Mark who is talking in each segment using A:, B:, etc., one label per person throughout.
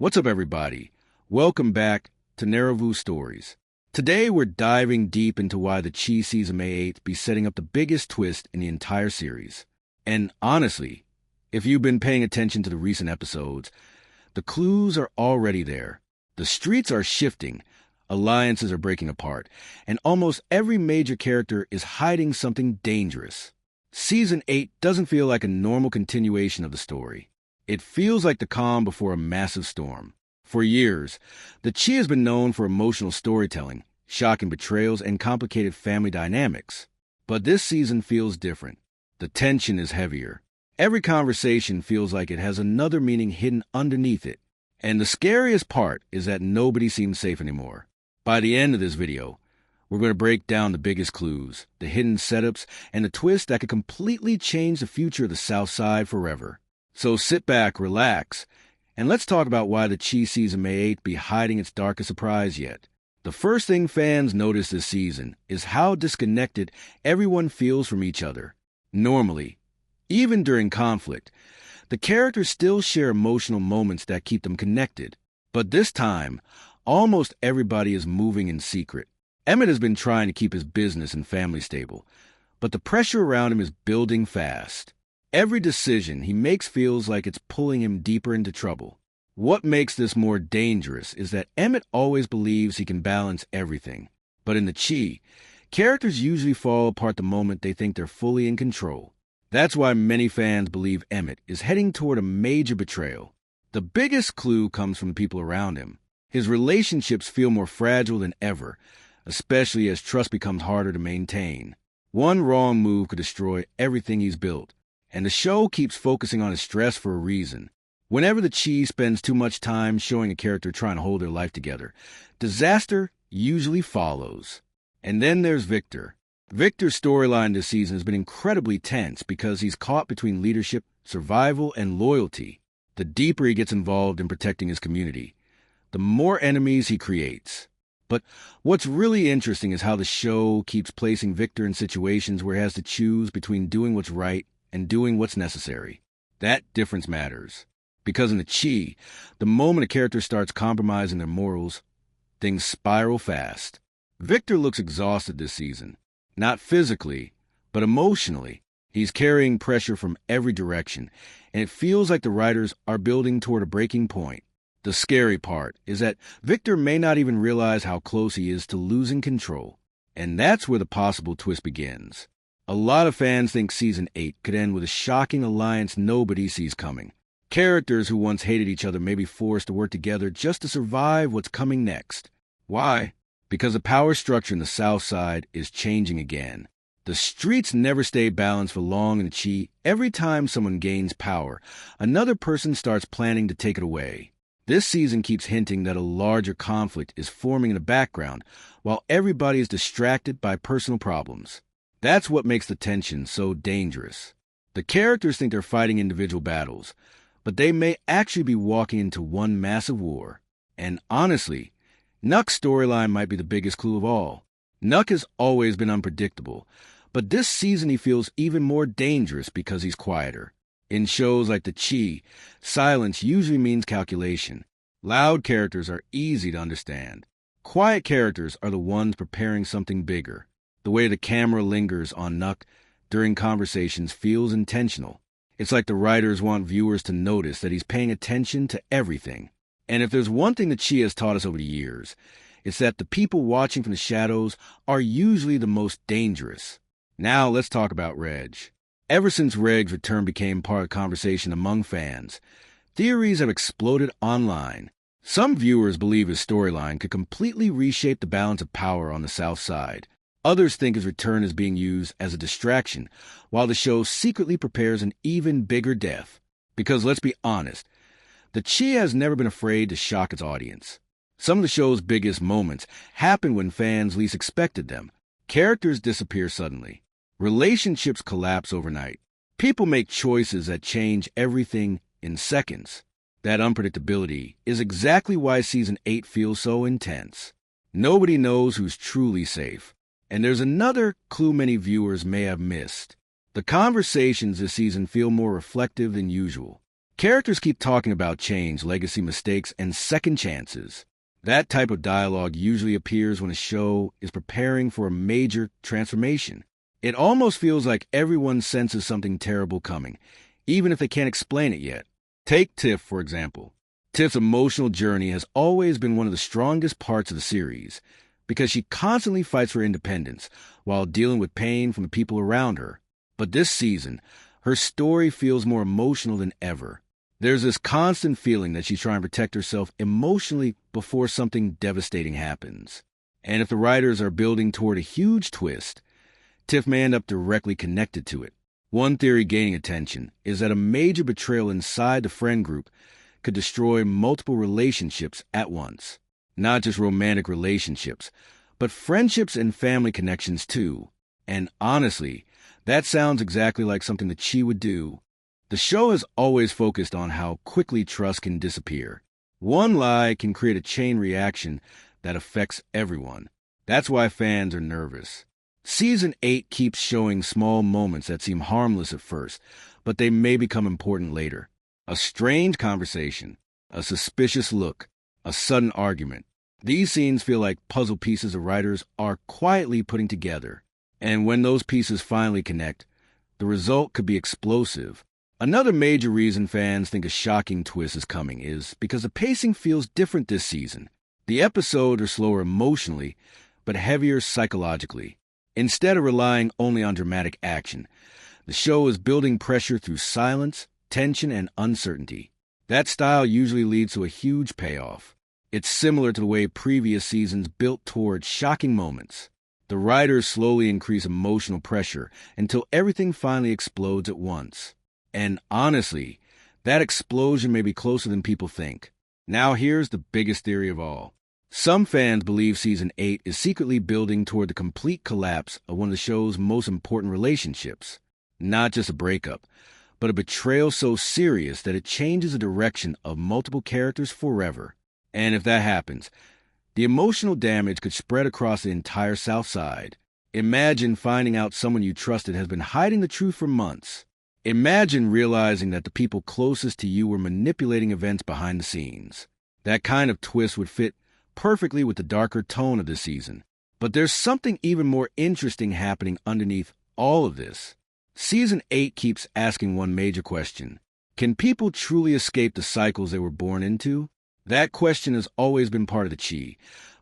A: What's up, everybody? Welcome back to Naravu Stories. Today, we're diving deep into why the Chi season May 8th be setting up the biggest twist in the entire series. And honestly, if you've been paying attention to the recent episodes, the clues are already there. The streets are shifting, alliances are breaking apart, and almost every major character is hiding something dangerous. Season 8 doesn't feel like a normal continuation of the story. It feels like the calm before a massive storm. For years, the Chi has been known for emotional storytelling, shocking betrayals, and complicated family dynamics. But this season feels different. The tension is heavier. Every conversation feels like it has another meaning hidden underneath it. And the scariest part is that nobody seems safe anymore. By the end of this video, we're going to break down the biggest clues, the hidden setups, and the twist that could completely change the future of the South Side forever. So sit back, relax, and let's talk about why the Chi season May 8th be hiding its darkest surprise yet. The first thing fans notice this season is how disconnected everyone feels from each other. Normally, even during conflict, the characters still share emotional moments that keep them connected. But this time, almost everybody is moving in secret. Emmett has been trying to keep his business and family stable, but the pressure around him is building fast. Every decision he makes feels like it's pulling him deeper into trouble. What makes this more dangerous is that Emmett always believes he can balance everything. But in the Chi, characters usually fall apart the moment they think they're fully in control. That's why many fans believe Emmett is heading toward a major betrayal. The biggest clue comes from the people around him. His relationships feel more fragile than ever, especially as trust becomes harder to maintain. One wrong move could destroy everything he's built, and the show keeps focusing on his stress for a reason. Whenever the Chi spends too much time showing a character trying to hold their life together, disaster usually follows. And then there's Victor. Victor's storyline this season has been incredibly tense because he's caught between leadership, survival, and loyalty. The deeper he gets involved in protecting his community, the more enemies he creates. But what's really interesting is how the show keeps placing Victor in situations where he has to choose between doing what's right and doing what's necessary. That difference matters. Because in the Chi, the moment a character starts compromising their morals, things spiral fast. Victor looks exhausted this season. Not physically, but emotionally. He's carrying pressure from every direction, and it feels like the writers are building toward a breaking point. The scary part is that Victor may not even realize how close he is to losing control. And that's where the possible twist begins. A lot of fans think Season 8 could end with a shocking alliance nobody sees coming. Characters who once hated each other may be forced to work together just to survive what's coming next. Why? Because the power structure in the South Side is changing again. The streets never stay balanced for long in the Chi. Every time someone gains power, another person starts planning to take it away. This season keeps hinting that a larger conflict is forming in the background, while everybody is distracted by personal problems. That's what makes the tension so dangerous. The characters think they're fighting individual battles, but they may actually be walking into one massive war. And honestly, Nuck's storyline might be the biggest clue of all. Nuck has always been unpredictable, but this season he feels even more dangerous because he's quieter. In shows like the Chi, silence usually means calculation. Loud characters are easy to understand. Quiet characters are the ones preparing something bigger. The way the camera lingers on Nuck during conversations feels intentional. It's like the writers want viewers to notice that he's paying attention to everything. And if there's one thing the Chi has taught us over the years, it's that the people watching from the shadows are usually the most dangerous. Now let's talk about Reg. Ever since Reg's return became part of conversation among fans, theories have exploded online. Some viewers believe his storyline could completely reshape the balance of power on the South Side. Others think his return is being used as a distraction, while the show secretly prepares an even bigger death. Because let's be honest, the Chi has never been afraid to shock its audience. Some of the show's biggest moments happen when fans least expected them. Characters disappear suddenly. Relationships collapse overnight. People make choices that change everything in seconds. That unpredictability is exactly why Season 8 feels so intense. Nobody knows who's truly safe. And there's another clue many viewers may have missed. The conversations this season feel more reflective than usual. Characters keep talking about change, legacy, mistakes, and second chances. That type of dialogue usually appears when a show is preparing for a major transformation. It almost feels like everyone senses something terrible coming, even if they can't explain it yet. Take Tiff, for example. Tiff's emotional journey has always been one of the strongest parts of the series, because she constantly fights for independence while dealing with pain from the people around her. But this season, her story feels more emotional than ever. There's this constant feeling that she's trying to protect herself emotionally before something devastating happens. And if the writers are building toward a huge twist, Tiff may end up directly connected to it. One theory gaining attention is that a major betrayal inside the friend group could destroy multiple relationships at once. Not just romantic relationships, but friendships and family connections too. And honestly, that sounds exactly like something that she would do. The show has always focused on how quickly trust can disappear. One lie can create a chain reaction that affects everyone. That's why fans are nervous. Season 8 keeps showing small moments that seem harmless at first, but they may become important later. A strange conversation, a suspicious look, a sudden argument. These scenes feel like puzzle pieces the writers are quietly putting together. And when those pieces finally connect, the result could be explosive. Another major reason fans think a shocking twist is coming is because the pacing feels different this season. The episodes are slower emotionally, but heavier psychologically. Instead of relying only on dramatic action, the show is building pressure through silence, tension, and uncertainty. That style usually leads to a huge payoff. It's similar to the way previous seasons built toward shocking moments. The writers slowly increase emotional pressure until everything finally explodes at once. And honestly, that explosion may be closer than people think. Now here's the biggest theory of all. Some fans believe Season 8 is secretly building toward the complete collapse of one of the show's most important relationships. Not just a breakup, but a betrayal so serious that it changes the direction of multiple characters forever. And if that happens, the emotional damage could spread across the entire South Side. Imagine finding out someone you trusted has been hiding the truth for months. Imagine realizing that the people closest to you were manipulating events behind the scenes. That kind of twist would fit perfectly with the darker tone of this season. But there's something even more interesting happening underneath all of this. Season 8 keeps asking one major question. Can people truly escape the cycles they were born into? That question has always been part of the chi,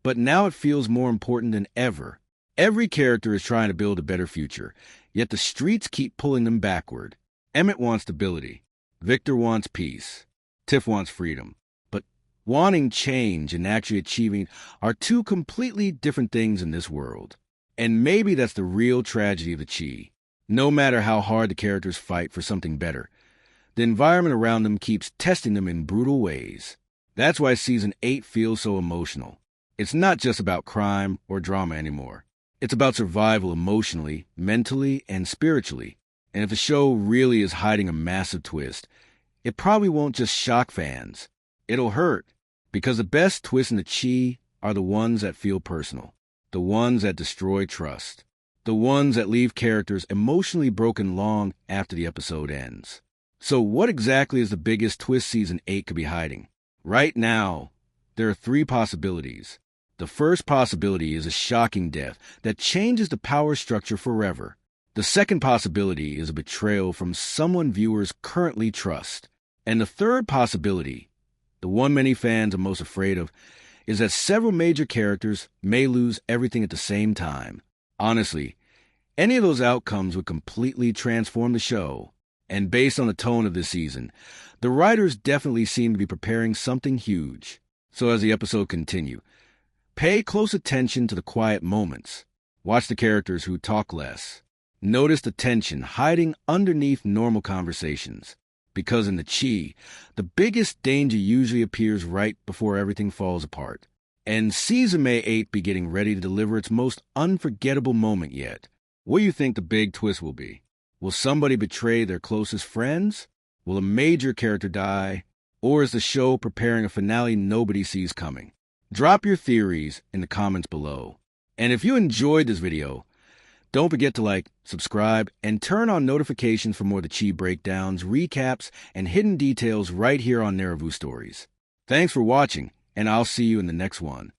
A: but now it feels more important than ever. Every character is trying to build a better future, yet the streets keep pulling them backward. Emmett wants stability. Victor wants peace. Tiff wants freedom. But wanting change and actually achieving are two completely different things in this world. And maybe that's the real tragedy of the chi. No matter how hard the characters fight for something better, the environment around them keeps testing them in brutal ways. That's why Season 8 feels so emotional. It's not just about crime or drama anymore. It's about survival emotionally, mentally, and spiritually. And if the show really is hiding a massive twist, it probably won't just shock fans. It'll hurt, because the best twists in the chi are the ones that feel personal, the ones that destroy trust, the ones that leave characters emotionally broken long after the episode ends. So what exactly is the biggest twist Season 8 could be hiding? Right now, there are three possibilities. The first possibility is a shocking death that changes the power structure forever. The second possibility is a betrayal from someone viewers currently trust. And the third possibility, the one many fans are most afraid of, is that several major characters may lose everything at the same time. Honestly, any of those outcomes would completely transform the show. And based on the tone of this season, the writers definitely seem to be preparing something huge. So as the episode continues, pay close attention to the quiet moments. Watch the characters who talk less. Notice the tension hiding underneath normal conversations. Because in the chi, the biggest danger usually appears right before everything falls apart. And Season May 8 be getting ready to deliver its most unforgettable moment yet. What do you think the big twist will be? Will somebody betray their closest friends? Will a major character die? Or is the show preparing a finale nobody sees coming? Drop your theories in the comments below. And if you enjoyed this video, Don't forget to like, subscribe, and turn on notifications for more The Chi breakdowns, recaps, and hidden details right here on Neravu Stories. Thanks for watching, and I'll see you in the next one.